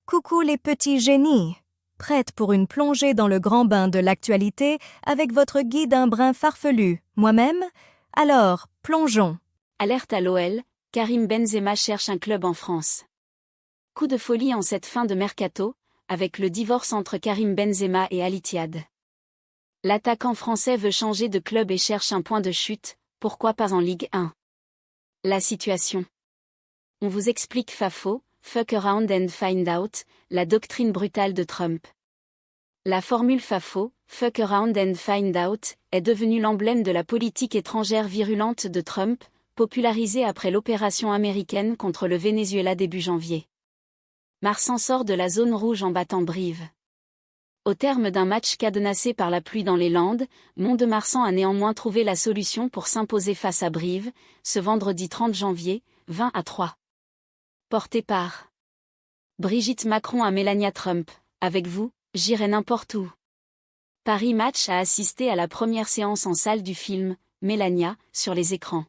Coucou les petits génies! Prête pour une plongée dans le grand bain de l'actualité avec votre guide un brin farfelu, moi-même? Alors, plongeons! Alerte à l'OL, Karim Benzema cherche un club en France. Coup de folie en cette fin de mercato, avec le divorce entre Karim Benzema et Al Ittihad. L'attaquant français veut changer de club et cherche un point de chute, pourquoi pas en Ligue 1? La situation. On vous explique FAFO, Fuck Around and Find Out, la doctrine brutale de Trump. La formule FAFO, Fuck Around and Find Out, est devenue l'emblème de la politique étrangère virulente de Trump, popularisée après l'opération américaine contre le Venezuela début janvier. Marsan sort de la zone rouge en battant Brive. Au terme d'un match cadenassé par la pluie dans les Landes, Mont-de-Marsan a néanmoins trouvé la solution pour s'imposer face à Brive, ce vendredi 30 janvier, 20-3. Porté par Brigitte Macron à Melania Trump. Avec vous, j'irai n'importe où. Paris Match a assisté à la première séance en salle du film Melania sur les écrans,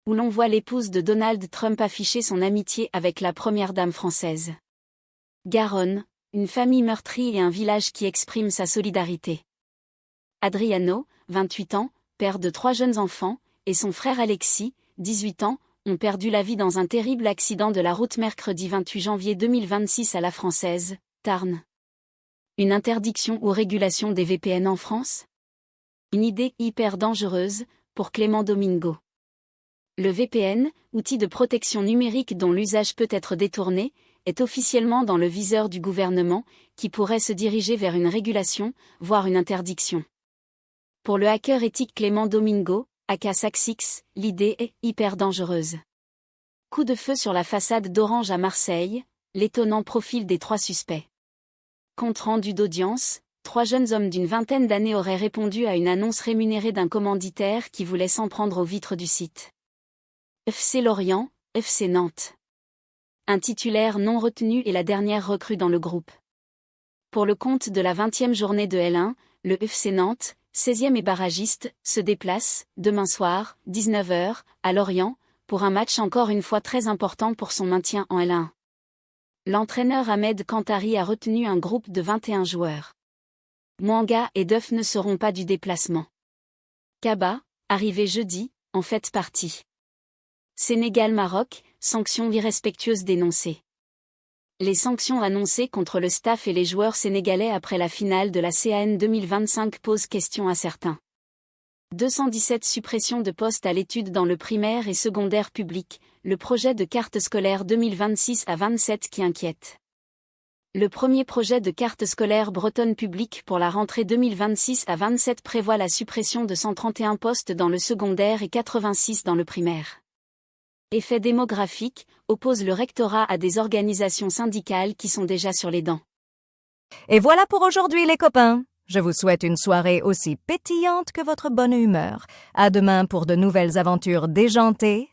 où l'on voit l'épouse de Donald Trump afficher son amitié avec la première dame française. Garonne, une famille meurtrie et un village qui exprime sa solidarité. Adriano, 28 ans, père de 3 jeunes enfants, et son frère Alexis, 18 ans, ont perdu la vie dans un terrible accident de la route mercredi 28 janvier 2026 à la Française, Tarn. Une interdiction ou régulation des VPN en France? Une idée hyper dangereuse, pour Clément Domingo. Le VPN, outil de protection numérique dont l'usage peut être détourné, est officiellement dans le viseur du gouvernement, qui pourrait se diriger vers une régulation, voire une interdiction. Pour le hacker éthique Clément Domingo, aka Saxix, l'idée est hyper dangereuse. Coup de feu sur la façade d'Orange à Marseille, l'étonnant profil des 3 suspects. Compte rendu d'audience, 3 jeunes hommes d'une vingtaine d'années auraient répondu à une annonce rémunérée d'un commanditaire qui voulait s'en prendre aux vitres du site. FC Lorient, FC Nantes. Un titulaire non retenu est la dernière recrue dans le groupe. Pour le compte de la 20e journée de L1, le FC Nantes, 16e et barragiste, se déplace, demain soir, 19h, à Lorient, pour un match encore une fois très important pour son maintien en L1. L'entraîneur Ahmed Kantari a retenu un groupe de 21 joueurs. Mwanga et Duff ne seront pas du déplacement. Kaba, arrivé jeudi, en fait partie. Sénégal-Maroc, sanctions irrespectueuses dénoncées. Les sanctions annoncées contre le staff et les joueurs sénégalais après la finale de la CAN 2025 posent question à certains. 217 suppressions de postes à l'étude dans le primaire et secondaire public, le projet de carte scolaire 2026 à 27 qui inquiète. Le premier projet de carte scolaire bretonne publique pour la rentrée 2026 à 27 prévoit la suppression de 131 postes dans le secondaire et 86 dans le primaire. Effet démographique, oppose le rectorat à des organisations syndicales qui sont déjà sur les dents. Et voilà pour aujourd'hui les copains. Je vous souhaite une soirée aussi pétillante que votre bonne humeur. À demain pour de nouvelles aventures déjantées.